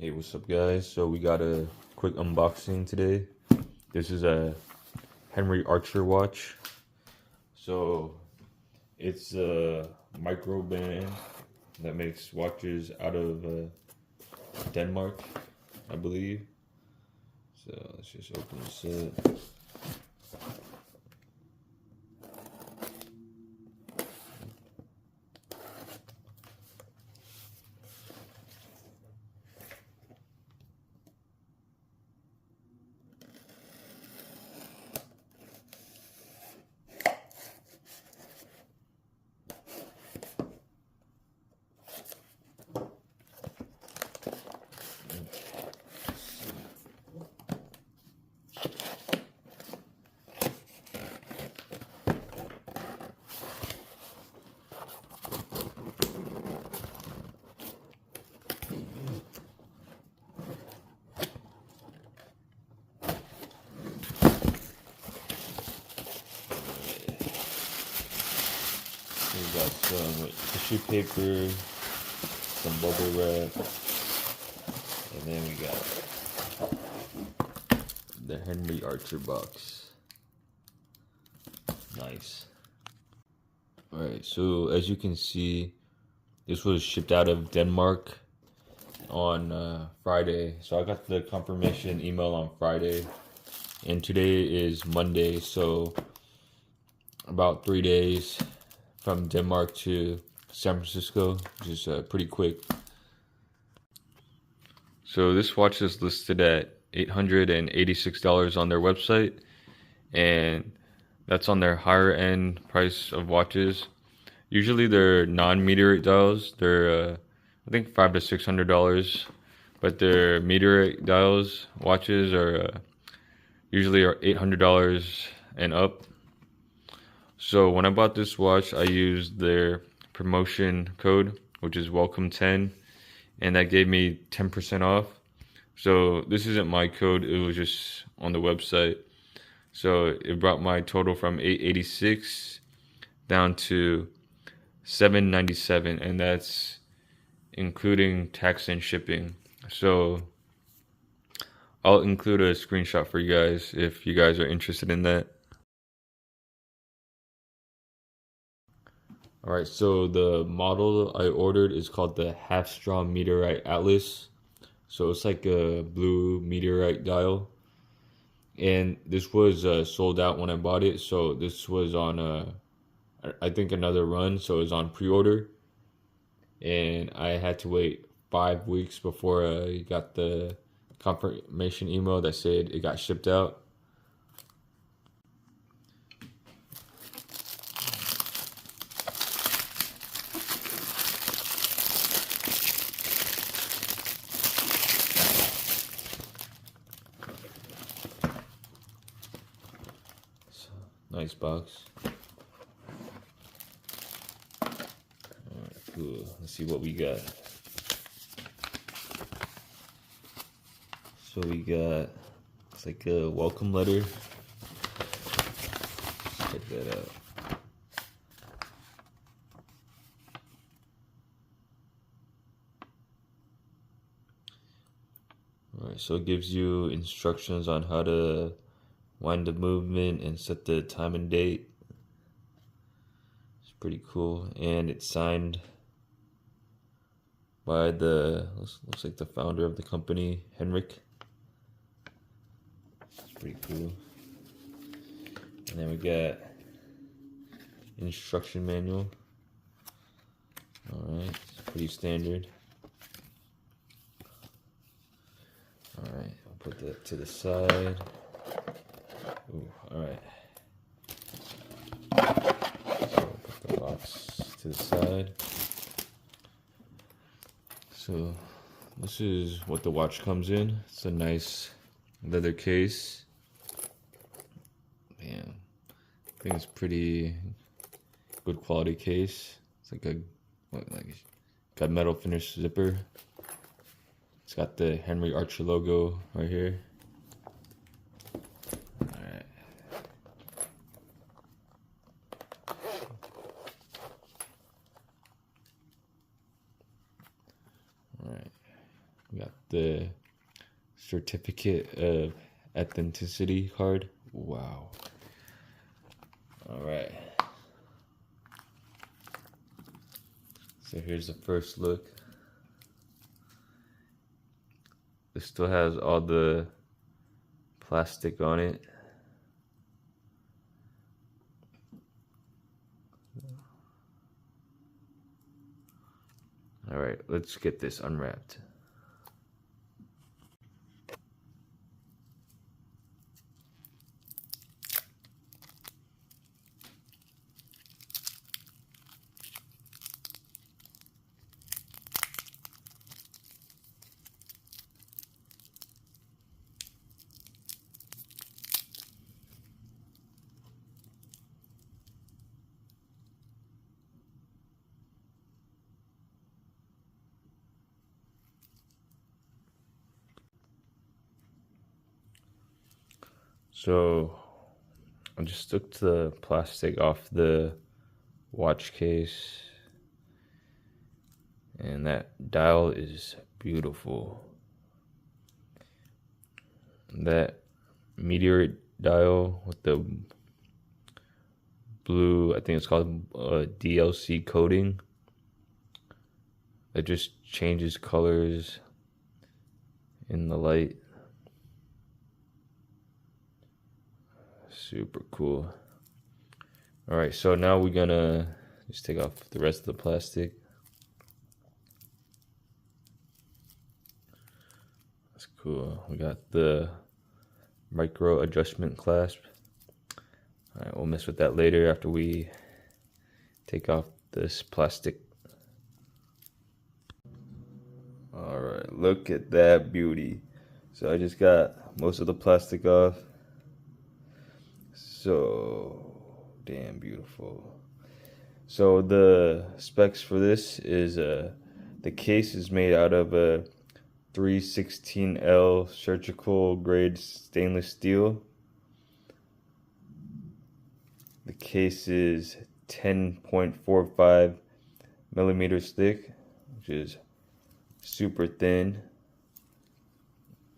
Hey, what's up, guys? So we got a quick unboxing today. This is a Henry Archer watch. So it's a microbrand that makes watches out of Denmark, I believe. So let's just open this up. We got some tissue paper, some bubble wrap, and then we got the Henry Archer box. Nice. Alright, so as you can see, this was shipped out of Denmark on Friday. So I got the confirmation email on Friday, and today is Monday, so about 3 days from Denmark to San Francisco, which is pretty quick. So this watch is listed at $886 on their website, and that's on their higher end price of watches. Usually they're non-meteorite dials. They're I think $500 to $600, but their meteorite dials watches are usually are $800 and up. So when I bought this watch, I used their promotion code, which is welcome10, and that gave me 10% off. So this isn't my code, it was just on the website. So it brought my total from $886 down to $797, and that's including tax and shipping. So I'll include a screenshot for you guys if you guys are interested in that. Alright, so the model I ordered is called the Havstrom Meteorite Atlas. So it's like a blue meteorite dial. And this was sold out when I bought it. So this was on, I think, another run. So it was on pre-order. And I had to wait 5 weeks before I got the confirmation email that said it got shipped out. Nice box. Alright, cool. Let's see what we got. So we got, it's like a welcome letter. Check that out. Alright, so it gives you instructions on how to wind the movement and set the time and date. It's pretty cool, and it's signed by the looks like the founder of the company, Henrik. It's pretty cool. And then we got instruction manual. All right, it's pretty standard. All right, I'll put that to the side. Ooh, all right. So put the box to the side. So this is what the watch comes in. It's a nice leather case. Man, I think it's pretty good quality case. It's like got metal finish zipper. It's got the Henry Archer logo right here. Alright. We got the certificate of authenticity card. Wow. All right. So here's the first look. It still has all the plastic on it. All right, let's get this unwrapped. So I just took the plastic off the watch case, and that dial is beautiful. That meteorite dial with the blue, I think it's called DLC coating, that just changes colors in the light. Super cool. All right, so now we're gonna just take off the rest of the plastic. That's cool. We got the micro adjustment clasp. All right, we'll mess with that later after we take off this plastic. All right, look at that beauty. So I just got most of the plastic off. So damn beautiful. So the specs for this is the case is made out of a 316L surgical grade stainless steel. The case is 10.45 millimeters thick, which is super thin.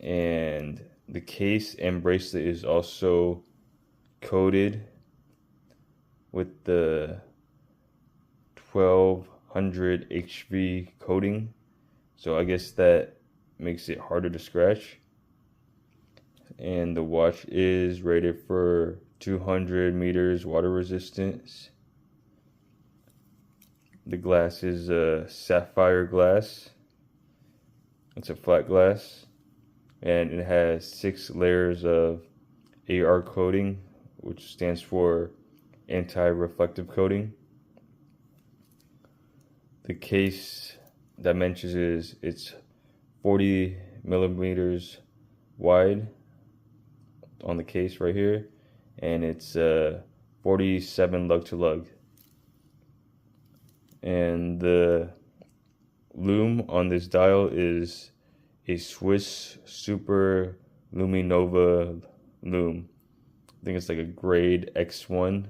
And the case and bracelet is also coated with the 1200 HV coating, so I guess that makes it harder to scratch. And the watch is rated for 200 meters water resistance. The glass is a sapphire glass. It's a flat glass, and it has 6 layers of AR coating, which stands for anti-reflective coating. The case dimensions is it's 40 millimeters wide on the case right here, and it's 47 lug to lug. And the lume on this dial is a Swiss Super Luminova lume. I think it's like a grade X1.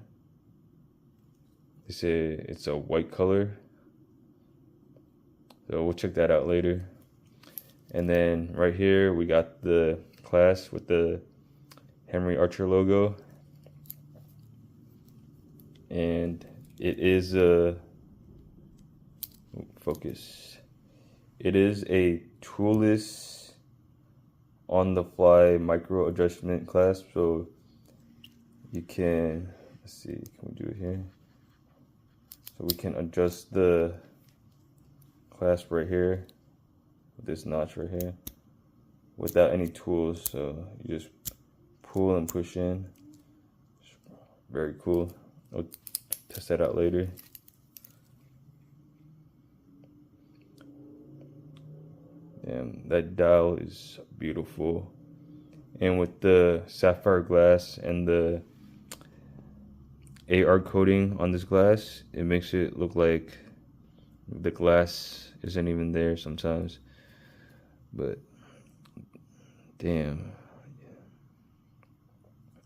They say it's a white color, so we'll check that out later. And then right here we got the clasp with the Henry Archer logo, and it is a focus. It is a toolless, on-the-fly micro adjustment clasp, so you can, let's see, can we do it here? So we can adjust the clasp right here with this notch right here without any tools. So you just pull and push in. Very cool. I'll test that out later. And that dial is beautiful. And with the sapphire glass and the AR coating on this glass, it makes it look like the glass isn't even there sometimes. But damn,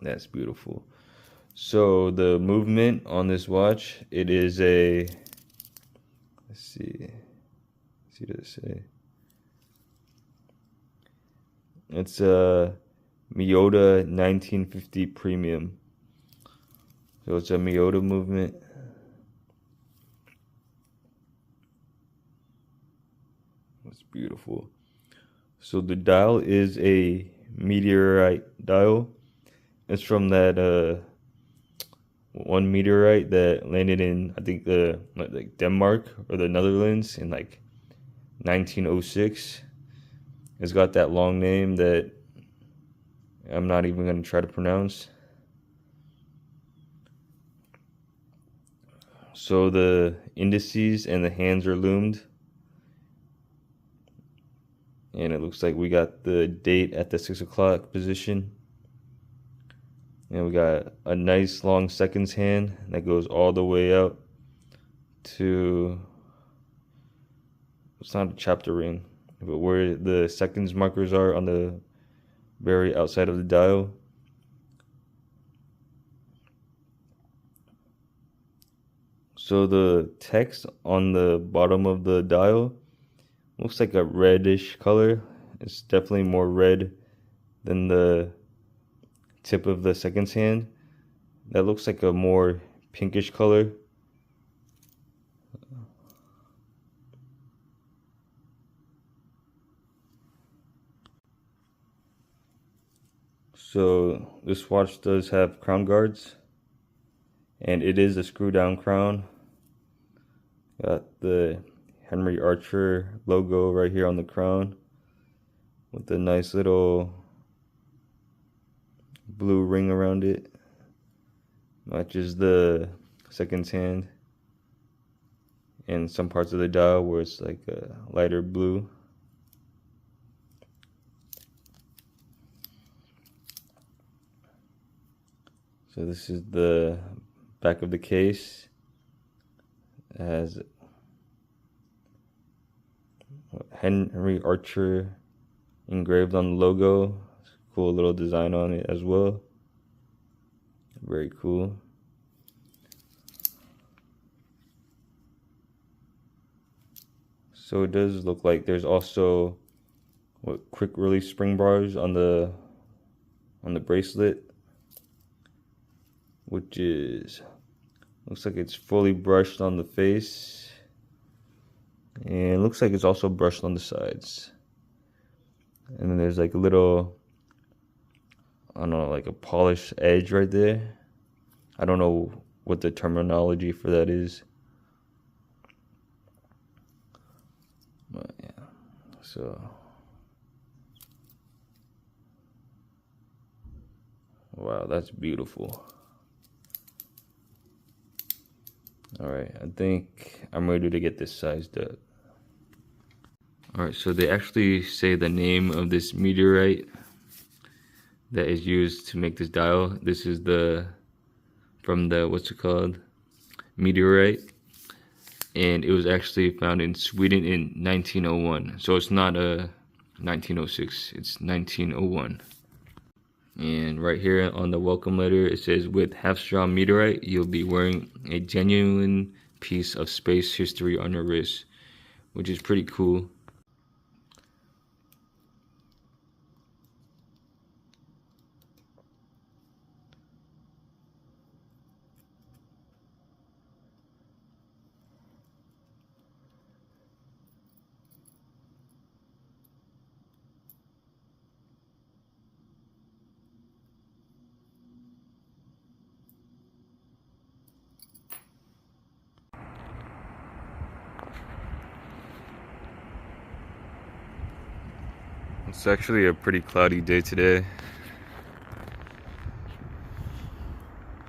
that's beautiful. So the movement on this watch, it is a, let's see, does it say? It's a Miyota 1950 Premium. So it's a Miyota movement. It's beautiful. So the dial is a meteorite dial. It's from that one meteorite that landed in, I think, like Denmark or the Netherlands in like 1906. It's got that long name that I'm not even going to try to pronounce. So the indices and the hands are loomed. And it looks like we got the date at the 6 o'clock position. And we got a nice long seconds hand that goes all the way out to, it's not a chapter ring, but where the seconds markers are on the very outside of the dial. So the text on the bottom of the dial looks like a reddish color. It's definitely more red than the tip of the seconds hand. That looks like a more pinkish color. So this watch does have crown guards, and it is a screw down crown. Got the Henry Archer logo right here on the crown with the nice little blue ring around it. Matches the seconds hand and some parts of the dial where it's like a lighter blue. So this is the back of the case. It has Henry Archer engraved on the logo. Cool little design on it as well. Very cool. So it does look like there's also quick release spring bars on the bracelet, which is, looks like it's fully brushed on the face, and looks like it's also brushed on the sides. And then there's like a little, I don't know, like a polished edge right there. I don't know what the terminology for that is. But yeah, so wow, that's beautiful. Alright, I think I'm ready to get this sized up. Alright, so they actually say the name of this meteorite that is used to make this dial. This is from the, what's it called? Meteorite. And it was actually found in Sweden in 1901. So it's not a 1906, it's 1901. And right here on the welcome letter, it says, with Havstrom Meteorite, you'll be wearing a genuine piece of space history on your wrist, which is pretty cool. It's actually a pretty cloudy day today.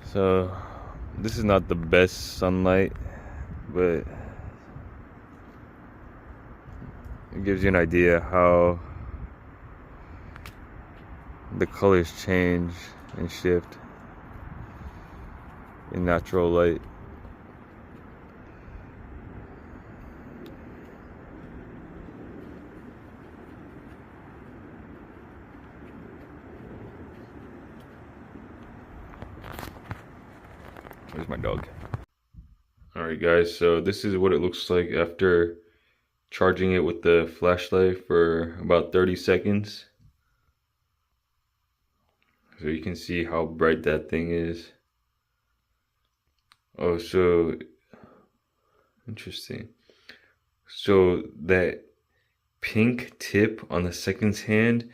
So this is not the best sunlight, but it gives you an idea how the colors change and shift in natural light. There's my dog. Alright guys, so this is what it looks like after charging it with the flashlight for about 30 seconds. So you can see how bright that thing is. Oh, so interesting. So that pink tip on the second hand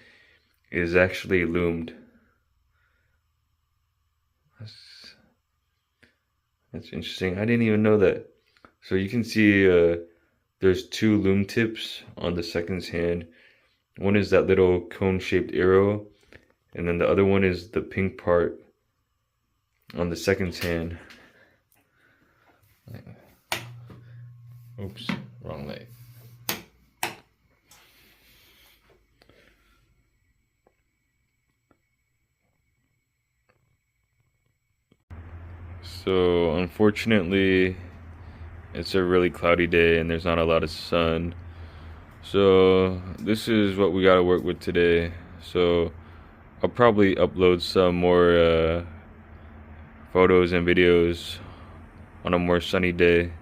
is actually lumed. That's interesting. I didn't even know that. So you can see there's two lume tips on the second hand. One is that little cone-shaped arrow, and then the other one is the pink part on the second hand. Oops, wrong leg. So unfortunately, it's a really cloudy day and there's not a lot of sun. So this is what we gotta work with today. So I'll probably upload some more photos and videos on a more sunny day.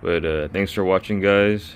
But thanks for watching, guys.